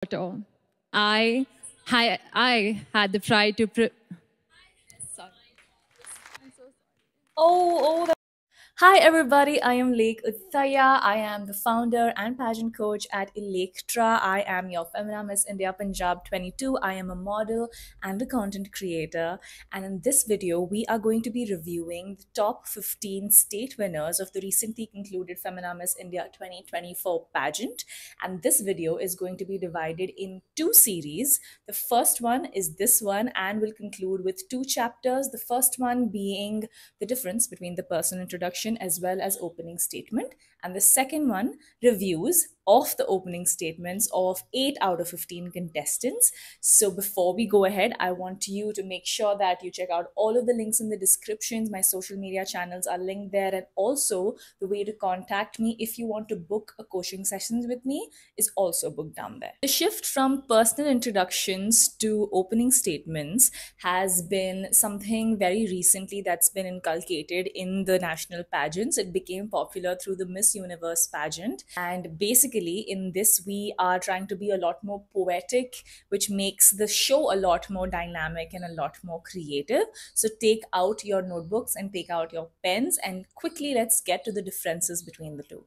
Photo. I had the pride to. Sorry. Oh, Hi everybody, I am Lake Uttaya. I am the founder and pageant coach at Electra. I am your Femina Miss India Punjab 22. I am a model and a content creator. And in this video, we are going to be reviewing the top 15 state winners of the recently concluded Femina Miss India 2024 pageant. And this video is going to be divided in two series. The first one is this one and will conclude with two chapters. The first one being the difference between the person introduction as well as opening statement. And the second one, reviews of the opening statements of 8 out of 15 contestants. So before we go ahead, I want you to make sure that you check out all of the links in the descriptions. My social media channels are linked there. And also the way to contact me if you want to book a coaching sessions with me is also booked down there. The shift from personal introductions to opening statements has been something very recently that's been inculcated in the national pageants. It became popular through the Miss Universe pageant. And basically, in this, we are trying to be a lot more poetic, which makes the show a lot more dynamic and a lot more creative. So take out your notebooks and take out your pens and quickly let's get to the differences between the two.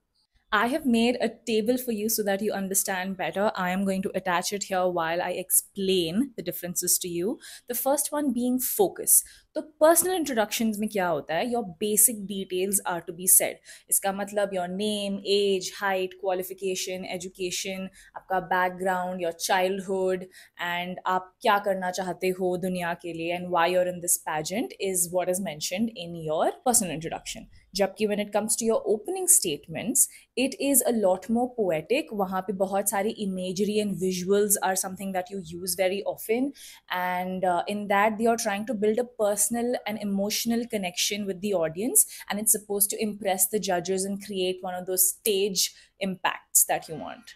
I have made a table for you so that you understand better. I am going to attach it here while I explain the differences to you. The first one being focus. तो personal introductions में क्या होता है? Your basic details are to be said. इसका मतलब your name, age, height, qualification, education, आपका background, your childhood, and आप क्या करना चाहते हो दुनिया के लिए and why you're in this pageant is what is mentioned in your personal introduction. जबकि when it comes to your opening statements, it is a lot more poetic. वहाँ पे बहुत सारी imagery and visuals are something that you use very often. And in that, they are trying to build a personal and emotional connection with the audience. And it's supposed to impress the judges and create one of those stage impacts that you want.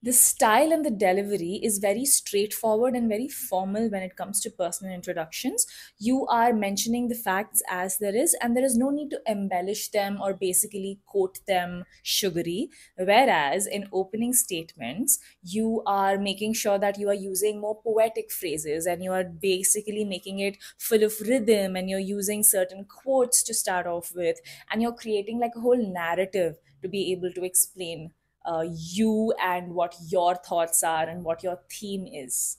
The style and the delivery is very straightforward and very formal when it comes to personal introductions. You are mentioning the facts as there is, and there is no need to embellish them or basically quote them sugary. Whereas in opening statements, you are making sure that you are using more poetic phrases and you are basically making it full of rhythm and you're using certain quotes to start off with, and you're creating like a whole narrative to be able to explain you and what your thoughts are and what your theme is.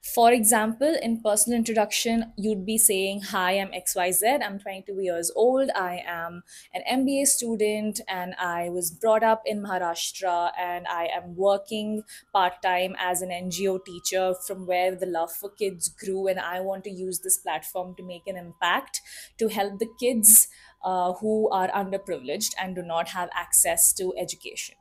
For example, in personal introduction, you'd be saying, Hi, I'm XYZ, I'm 22 years old, I am an MBA student, and I was brought up in Maharashtra, and I am working part time as an NGO teacher from where the love for kids grew, and I want to use this platform to make an impact to help the kids who are underprivileged and do not have access to education.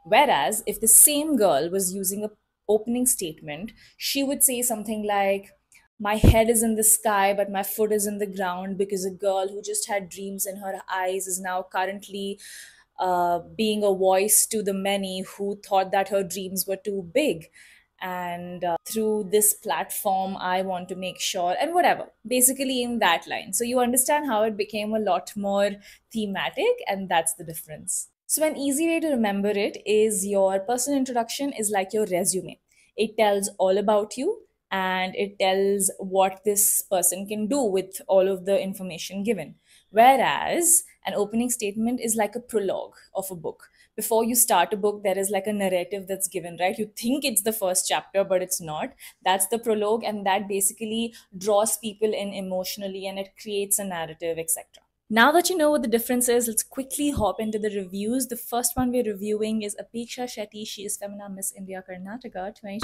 Whereas if the same girl was using a opening statement, she would say something like, my head is in the sky, but my foot is in the ground because a girl who just had dreams in her eyes is now currently being a voice to the many who thought that her dreams were too big. And through this platform, I want to make sure, and whatever, basically in that line. So you understand how it became a lot more thematic, and that's the difference. So, an easy way to remember it is your personal introduction is like your resume. It tells all about you and it tells what this person can do with all of the information given. Whereas an opening statement is like a prologue of a book. Before you start a book, there is like a narrative that's given, right? You think it's the first chapter, but it's not. That's the prologue, and that basically draws people in emotionally and it creates a narrative, etc. Now that you know what the difference is, let's quickly hop into the reviews. The first one we're reviewing is Apeksha Shetty. She is Femina Miss India Karnataka 2020.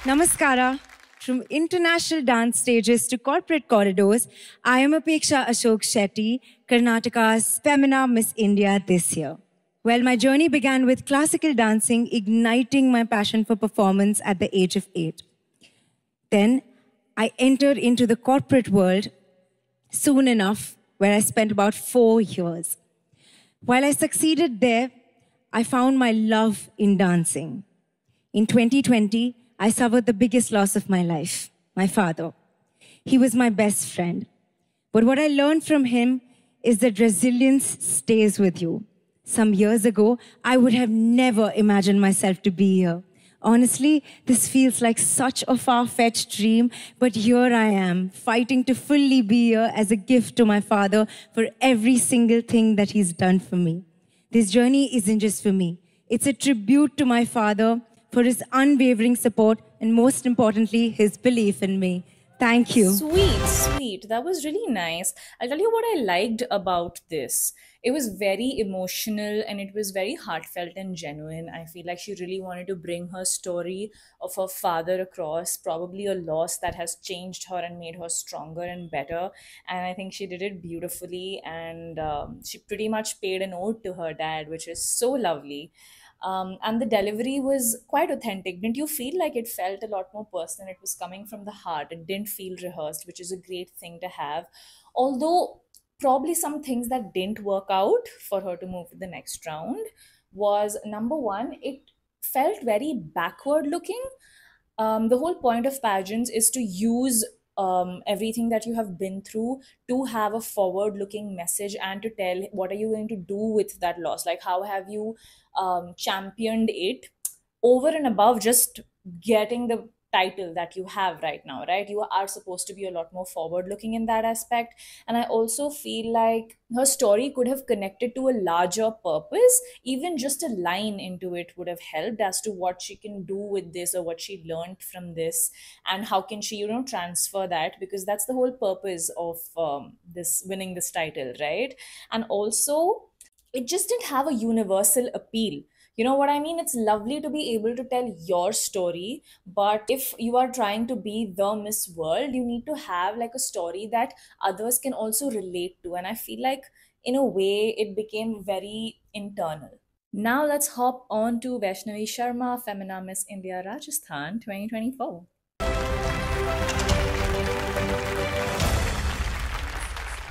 Namaskara. From international dance stages to corporate corridors, I am Apeksha Ashok Shetty, Karnataka's Femina Miss India this year. Well, my journey began with classical dancing, igniting my passion for performance at the age of 8. Then I entered into the corporate world soon enough, where I spent about 4 years. While I succeeded there, I found my love in dancing. In 2020, I suffered the biggest loss of my life, my father. He was my best friend. But what I learned from him is that resilience stays with you. Some years ago, I would have never imagined myself to be here. Honestly, this feels like such a far-fetched dream, but here I am, fighting to fully be here as a gift to my father for every single thing that he's done for me. This journey isn't just for me. It's a tribute to my father for his unwavering support and, most importantly, his belief in me. Thank you. Sweet, sweet. That was really nice. I'll tell you what I liked about this. It was very emotional and it was very heartfelt and genuine. I feel like she really wanted to bring her story of her father across, probably a loss that has changed her and made her stronger and better. And I think she did it beautifully. And she pretty much paid an ode to her dad, which is so lovely. And the delivery was quite authentic. Didn't you feel like it felt a lot more personal? It was coming from the heart. It didn't feel rehearsed, which is a great thing to have. Although, probably some things that didn't work out for her to move to the next round was number one, it felt very backward looking. The whole point of pageants is to use everything that you have been through to have a forward looking message and to tell what are you going to do with that loss, like how have you championed it over and above just getting the title that you have right now, right? You are supposed to be a lot more forward looking in that aspect. And I also feel like her story could have connected to a larger purpose. Even just a line into it would have helped as to what she can do with this or what she learned from this and how can she, transfer that, because that's the whole purpose of this winning this title, right? And also, it just didn't have a universal appeal. You know what I mean? It's lovely to be able to tell your story, but if you are trying to be the Miss World, you need to have like a story that others can also relate to. And I feel like, in a way, it became very internal. Now let's hop on to Vaishnavi Sharma, Femina Miss India Rajasthan 2024.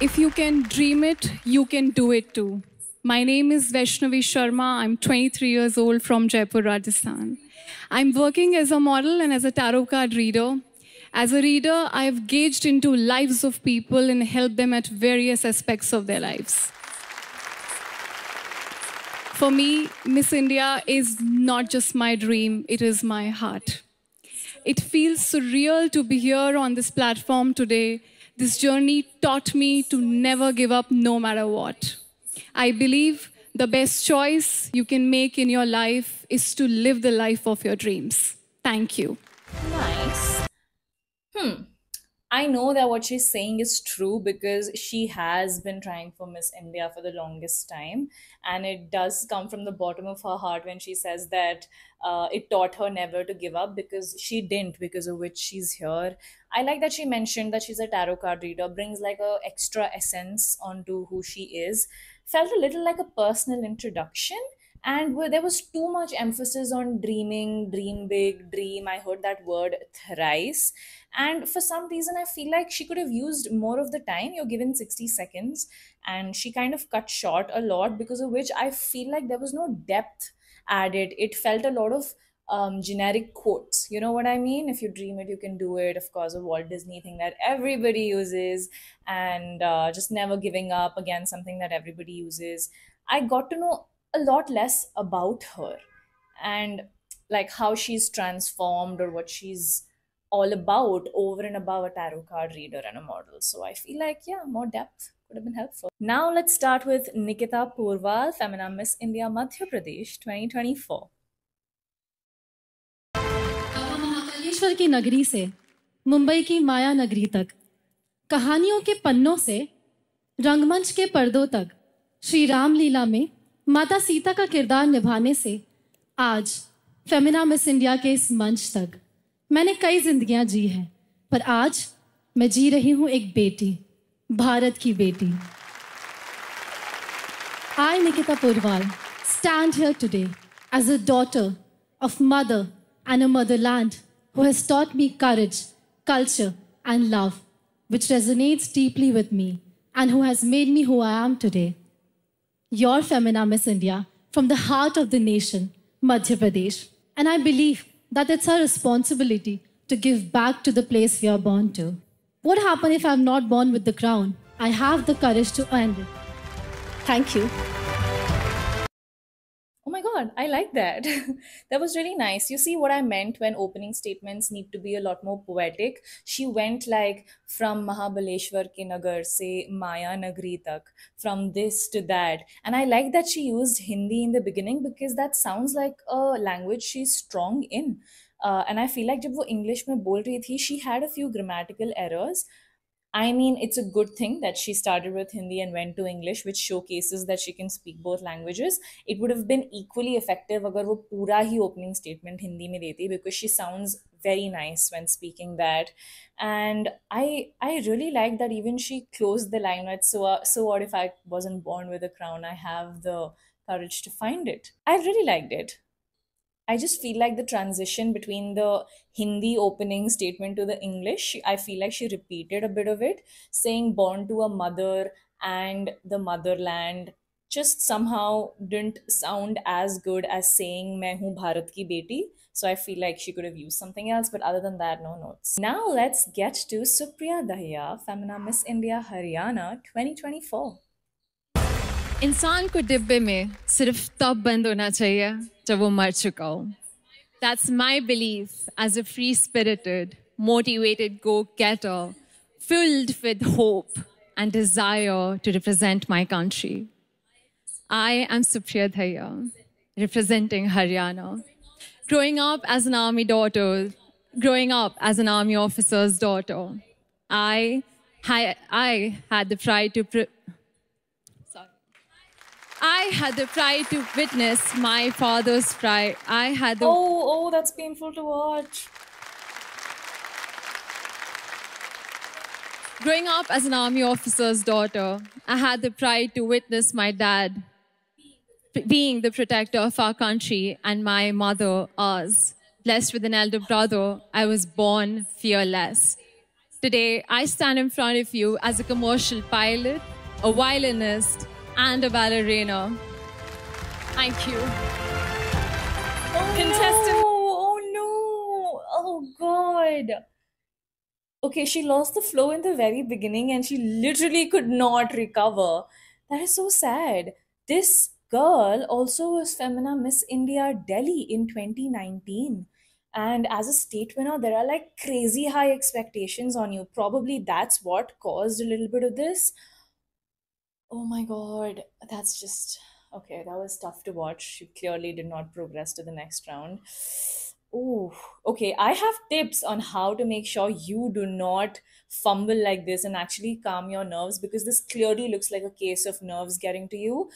If you can dream it, you can do it too. My name is Vaishnavi Sharma. I'm 23 years old from Jaipur, Rajasthan. I'm working as a model and as a tarot card reader. As a reader, I have gauged into lives of people and helped them at various aspects of their lives. For me, Miss India is not just my dream, it is my heart. It feels surreal to be here on this platform today. This journey taught me to never give up no matter what. I believe the best choice you can make in your life is to live the life of your dreams. Thank you. Nice. I know that what she's saying is true because she has been trying for Miss India for the longest time. And it does come from the bottom of her heart when she says that it taught her never to give up, because she didn't, because of which she's here. I like that she mentioned that she's a tarot card reader, brings like a extra essence onto who she is. Felt a little like a personal introduction. And where there was too much emphasis on dreaming, dream big, dream. I heard that word thrice. And for some reason, I feel like she could have used more of the time. You're given 60 seconds. And she kind of cut short a lot, because of which I feel like there was no depth added. It felt a lot of generic quotes. You know what I mean? If you dream it, you can do it. Of course, a Walt Disney thing that everybody uses. And just never giving up, again, something that everybody uses. I got to know a lot less about her and like how she's transformed or what she's all about over and above a tarot card reader and a model. So I feel like, yeah, more depth could have been helpful. Now let's start with Nikita Purwal, Femina Miss India Madhya Pradesh 2024. Mahakaleshwar की नगरी से मुंबई की माया नगरी तक, कहानियों के पन्नों से रंगमंच के पर्दों तक, श्री राम लीला में माता सीता का किरदार निभाने से आज फेमिना मिस इंडिया के इस मंच तक मैंने कई जिंदगियां जी हैं, पर आज मैं जी रही हूं एक बेटी, भारत की बेटी. I, Nikita Purwal, stand here today as a daughter of mother and a motherland who has taught me courage, culture, and love, which resonates deeply with me and who has made me who I am today. Your Femina Miss India from the heart of the nation, Madhya Pradesh. And I believe that it's our responsibility to give back to the place we are born to. What happens if I'm not born with the crown? I have the courage to earn it. Thank you. Oh my God, I like that. That was really nice. You see what I meant when opening statements need to be a lot more poetic. She went like from Mahabaleshwar ke Nagar se Maya Nagri tak, from this to that. And I like that she used Hindi in the beginning because that sounds like a language she's strong in. And I feel like जब वो English में बोल रही थी, she had a few grammatical errors. I mean, it's a good thing that she started with Hindi and went to English, which showcases that she can speak both languages. It would have been equally effective अगर वो पूरा ही opening statement Hindi में देती because she sounds very nice when speaking that. And I really like that even she closed the line with so what if I wasn't born with a crown? I have the courage to find it. I really liked it. I just feel like the transition between the Hindi opening statement to the English, I feel like she repeated a bit of it, saying born to a mother and the motherland just somehow didn't sound as good as saying मैं हूँ भारत की बेटी. So I feel like she could have used something else, but other than that, no notes. Now let's get to Supriya Dahiya, Femina Miss India Haryana 2024. इंसान को डिब्बे में सिर्फ तब बंद होना चाहिए जब वो मर चुका हो. That's my belief as a free-spirited, motivated go-getter, filled with hope and desire to represent my country. I am Supriya Dahiya, representing Haryana. Growing up as an army daughter, growing up as an army officer's daughter, I had the pride to I had the pride to witness my father's pride. Oh, that's painful to watch. Growing up as an army officer's daughter, I had the pride to witness my dad being the protector of our country and my mother ours. Blessed with an elder brother, I was born fearless. Today, I stand in front of you as a commercial pilot, a violinist, and a ballerina. Thank you. Contestant. Oh no! Oh God! Okay, she lost the flow in the very beginning and she literally could not recover. That is so sad. This girl also was Femina Miss India Delhi in 2019. And as a state winner, there are like crazy high expectations on you. Probably that's what caused a little bit of this. Oh my God, that's just okay. That was tough to watch. She clearly did not progress to the next round. Oh, okay. I have tips on how to make sure you do not fumble like this and actually calm your nerves because this clearly looks like a case of nerves getting to you.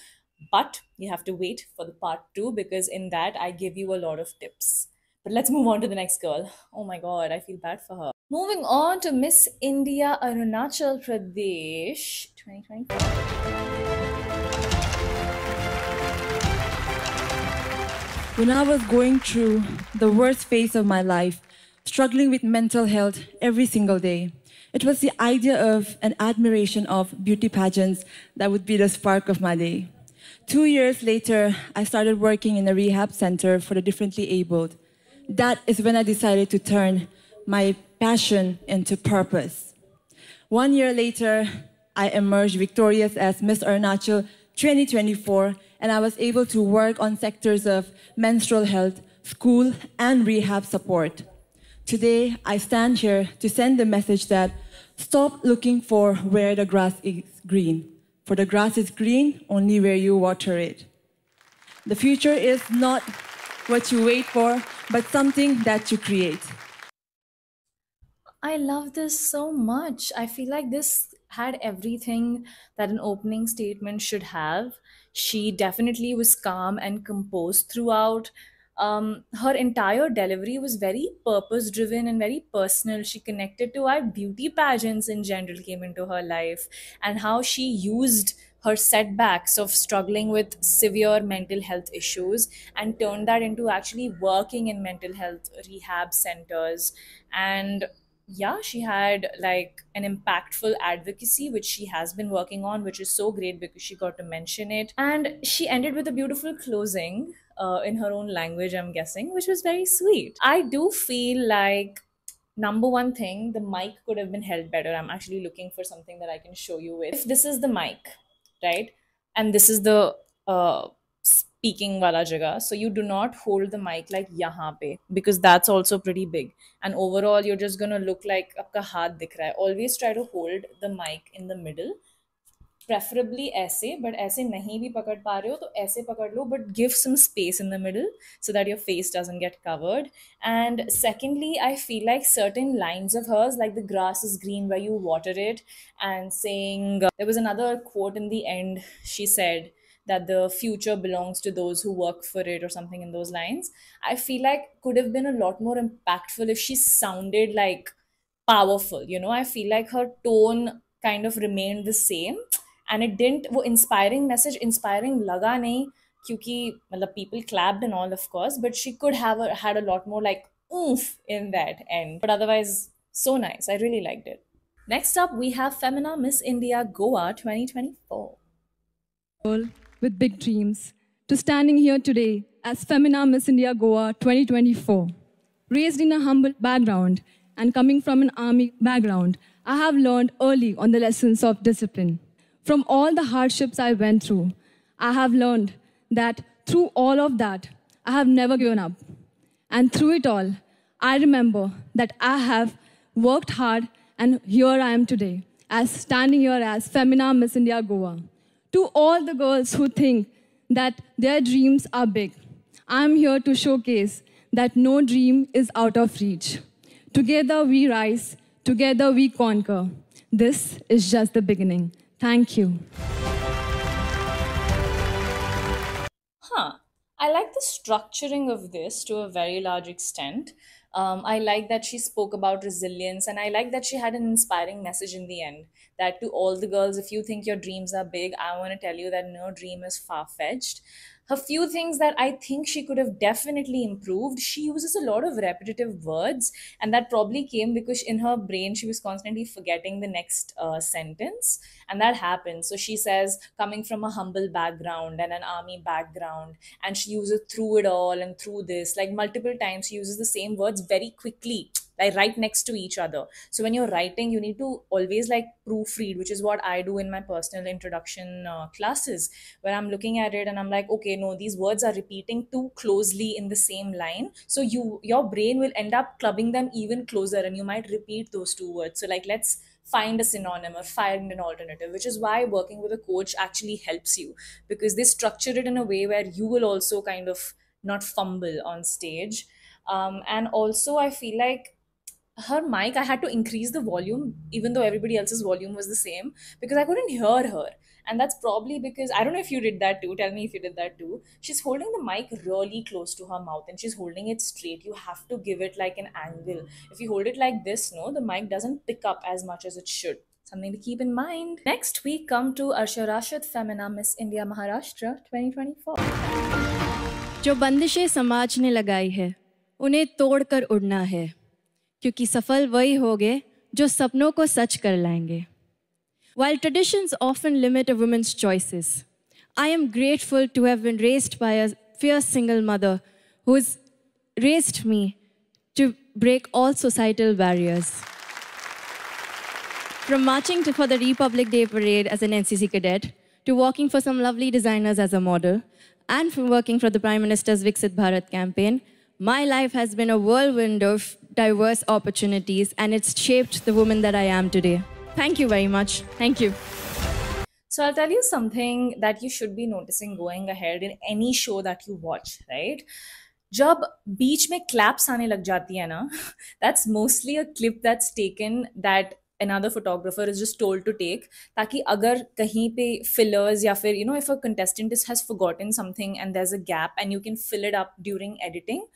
But you have to wait for the part two because in that I give you a lot of tips. But let's move on to the next girl. Oh my God, I feel bad for her. Moving on to Miss India Arunachal Pradesh 2024. When I was going through the worst phase of my life, struggling with mental health every single day, it was the idea of an admiration of beauty pageants that would be the spark of my day. 2 years later, I started working in a rehab center for the differently abled. That is when I decided to turn my passion into purpose. 1 year later, I emerged victorious as Miss Arunachal 2024, and I was able to work on sectors of menstrual health, school, and rehab support. Today, I stand here to send the message that stop looking for where the grass is green, for the grass is green only where you water it. The future is not what you wait for, but something that you create. I love this so much. I feel like this had everything that an opening statement should have. She definitely was calm and composed throughout. Her entire delivery was very purpose driven and very personal. She connected to why beauty pageants in general came into her life and how she used her setbacks of struggling with severe mental health issues and turned that into actually working in mental health rehab centers. And yeah, she had like an impactful advocacy which she has been working on, which is so great because she got to mention it. And she ended with a beautiful closing in her own language, I'm guessing, which was very sweet. I do feel like number one thing, the mic could have been held better. I'm actually looking for something that I can show you with. If this is the mic, right, and this is the speaking wala jagah. So you do not hold the mic like yahan pe, because that's also pretty big. And overall, you're just gonna look like आपका हाथ दिख रहा है. Always try to hold the mic in the middle. Preferably ऐसे, but ऐसे नहीं भी पकड़ पा रहे हो तो ऐसे पकड़ लो, but give some space in the middle so that your face doesn't get covered. And secondly, I feel like certain lines of hers, like the grass is green where you water it, and saying, there was another quote in the end, she said that the future belongs to those who work for it, or something in those lines. I feel like could have been a lot more impactful if she sounded like powerful. I feel like her tone kind of remained the same, and it didn't, वो inspiring message inspiring लगा नहीं, क्योंकि मतलब people clapped and all, of course, but she could have had a lot more like oomph in that end. But otherwise, so nice. I really liked it. Next up, we have Femina Miss India Goa 2024. With big dreams to standing here today as Femina Miss India Goa 2024. Raised in a humble background and coming from an army background, I have learned early on the lessons of discipline. From all the hardships I went through, I have learned that through all of that, I have never given up. And through it all, I remember that I have worked hard, and here I am today, as standing here as Femina Miss India Goa. To all the girls who think that their dreams are big, I am here to showcase that no dream is out of reach. Together we rise, together we conquer. This is just the beginning. Thank you. I like the structuring of this to a very large extent. I like that she spoke about resilience, and I like that she had an inspiring message in the end. That to all the girls, if you think your dreams are big, I want to tell you that no dream is far fetched. A few things that I think she could have definitely improved. She uses a lot of repetitive words, and that probably came because in her brain she was constantly forgetting the next sentence, and that happened. So she says, coming from a humble background and an army background, and she uses through it all and through this, like multiple times. She uses the same words very quickly, like right next to each other. So when you're writing, you need to always like proofread, which is what I do in my personal introduction classes, where I'm looking at it and I'm like, okay, no, these words are repeating too closely in the same line. So your brain will end up clubbing them even closer, and you might repeat those two words. So like, let's find a synonym or find an alternative, which is why working with a coach actually helps you, because they structure it in a way where you will also kind of not fumble on stage. And also, I feel like her mic, I had to increase the volume even though everybody else's volume was the same, because I couldn't hear her. And that's probably because, I don't know if you did that too, tell me if you did that too. She's holding the mic really close to her mouth and she's holding it straight. You have to give it like an angle. If you hold it like this, no, the mic doesn't pick up as much as it should. Something to keep in mind. Next, we come to Arsha Rashid, Femina Miss India Maharashtra 2024. जो बंदिशें समाज ने लगाई है उन्हें तोड़कर उड़ना है, क्योंकि सफल वही होंगे जो सपनों को सच कर लाएंगे. While traditions often limit a woman's choices, I am grateful to have been raised by a fierce single mother who has raised me to break all societal barriers. From marching for the Republic Day Parade as an NCC cadet, to working for some lovely designers as a model, and from working for the Prime Minister's Viksit Bharat campaign, my life has been a whirlwind of diverse opportunities, and it's shaped the woman that I am today. Thank you very much. Thank you. So I'll tell you something that you should be noticing going ahead in any show that you watch, right? जब बीच में claps आने लग जाती है ना, that's mostly a clip that's taken that another photographer is just told to take, ताकि अगर कहीं पे fillers या फिर, if a contestant has forgotten something and there's a gap and you can fill it up during editing,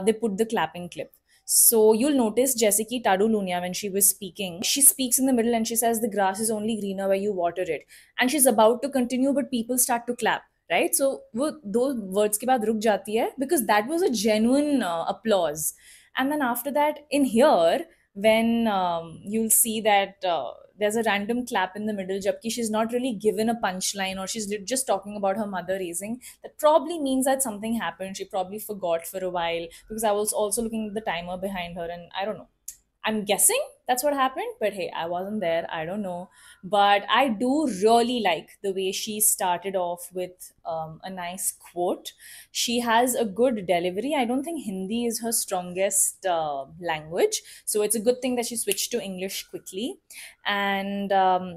they put the clapping clip. So you'll notice Jessica Tadu Lunia, when she was speaking, she speaks in the middle and she says the grass is only greener where you water it. And she's about to continue, but people start to clap, right? So those words ke baad ruk jati hai, because that was a genuine applause. And then after that, in here, when you'll see that there's a random clap in the middle, jabki she's not really given a punchline, or she's just talking about her mother raising, that probably means that something happened. She probably forgot for a while, because I was also looking at the timer behind her, and I don't know. I'm guessing that's what happened. But hey, I wasn't there, I don't know. But I do really like the way she started off with a nice quote. She has a good delivery. I don't think Hindi is her strongest language, so it's a good thing that she switched to English quickly. And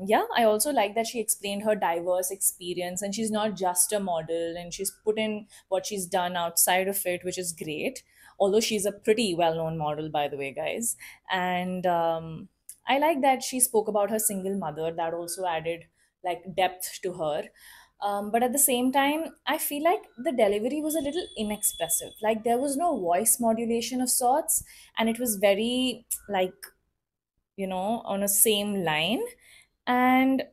yeah, I also like that she explained her diverse experience, and she's not just a model, and she's put in what she's done outside of it, which is great. Although she's a pretty well-known model, by the way, guys. And I like that she spoke about her single mother. That also added like depth to her. But at the same time, I feel like the delivery was a little inexpressive. Like there was no voice modulation of sorts, and it was very like, on a same line. And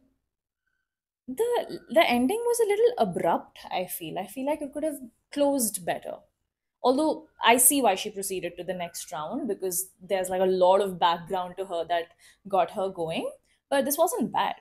the ending was a little abrupt. I feel like it could have closed better. Although I see why she proceeded to the next round, because there's like a lot of background to her that got her going. But this wasn't bad.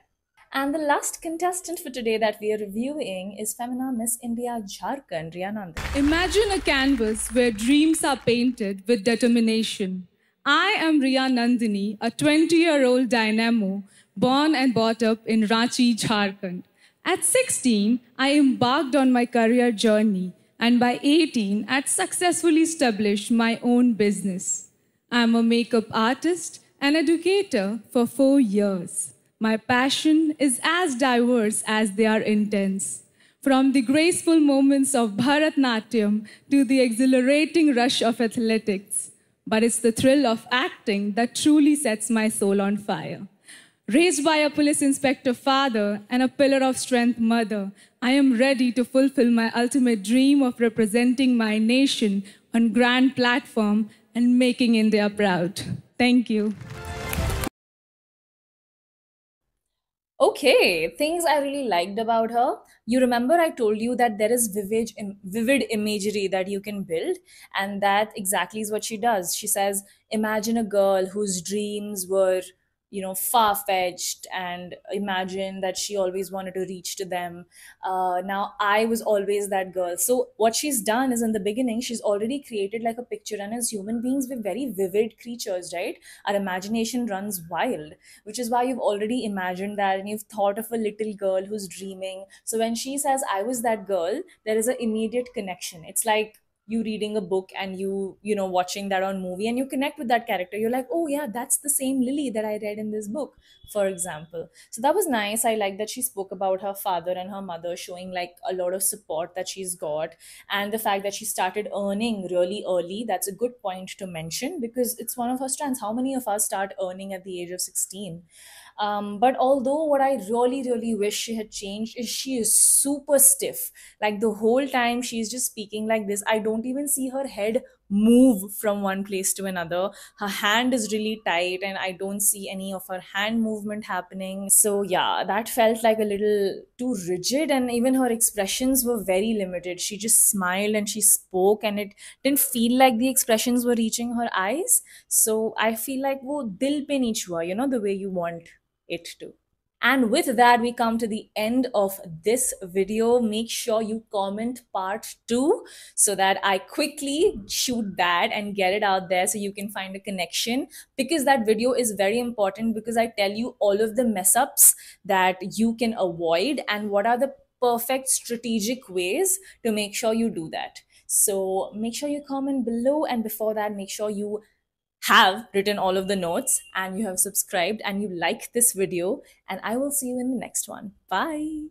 And the last contestant for today that we are reviewing is Femina Miss India Jharkhand, Riya Nandini. Imagine a canvas where dreams are painted with determination. I am Riya Nandini, a 20-year-old dynamo born and brought up in Ranchi, Jharkhand. At 16, I embarked on my career journey, and by 18, I'd successfully established my own business. I'm a makeup artist and educator for 4 years. My passion is as diverse as they are intense. From the graceful moments of Bharatnatyam to the exhilarating rush of athletics. But it's the thrill of acting that truly sets my soul on fire. Raised by a police inspector father and a pillar of strength mother, I am ready to fulfill my ultimate dream of representing my nation on grand platform and making India proud. Thank you. Okay, things I really liked about her. You remember I told you that there is vivid imagery that you can build, and that exactly is what she does. She says, imagine a girl whose dreams were, far-fetched, and imagine that she always wanted to reach to them. Now, I was always that girl. So what she's done is, in the beginning, she's already created like a picture, and as human beings, we're very vivid creatures, right? Our imagination runs wild, which is why you've already imagined that, and you've thought of a little girl who's dreaming. So when she says, I was that girl, there is an immediate connection. It's like you reading a book and you watching that on movie, and you connect with that character. You're like, oh yeah, that's the same Lily that I read in this book, for example. So that was nice. I like that she spoke about her father and her mother, showing like a lot of support that she's got, and the fact that she started earning really early. That's a good point to mention, because it's one of her strengths. How many of us start earning at the age of 16? But although what I really, really wish she had changed is she is super stiff. Like the whole time she's just speaking like this. I don't even see her head move from one place to another. Her hand is really tight, and I don't see any of her hand movement happening. So yeah, that felt like a little too rigid, and even her expressions were very limited. She just smiled and she spoke, and it didn't feel like the expressions were reaching her eyes. So I feel like wo dil pe nahi chua, the way you want it to. And with that, we come to the end of this video. Make sure you comment part 2 so that I quickly shoot that and get it out there so you can find a connection, because that video is very important, because I tell you all of the mess ups that you can avoid and what are the perfect strategic ways to make sure you do that. So make sure you comment below, and before that, make sure you have written all of the notes and you have subscribed and you like this video, and I will see you in the next one. Bye.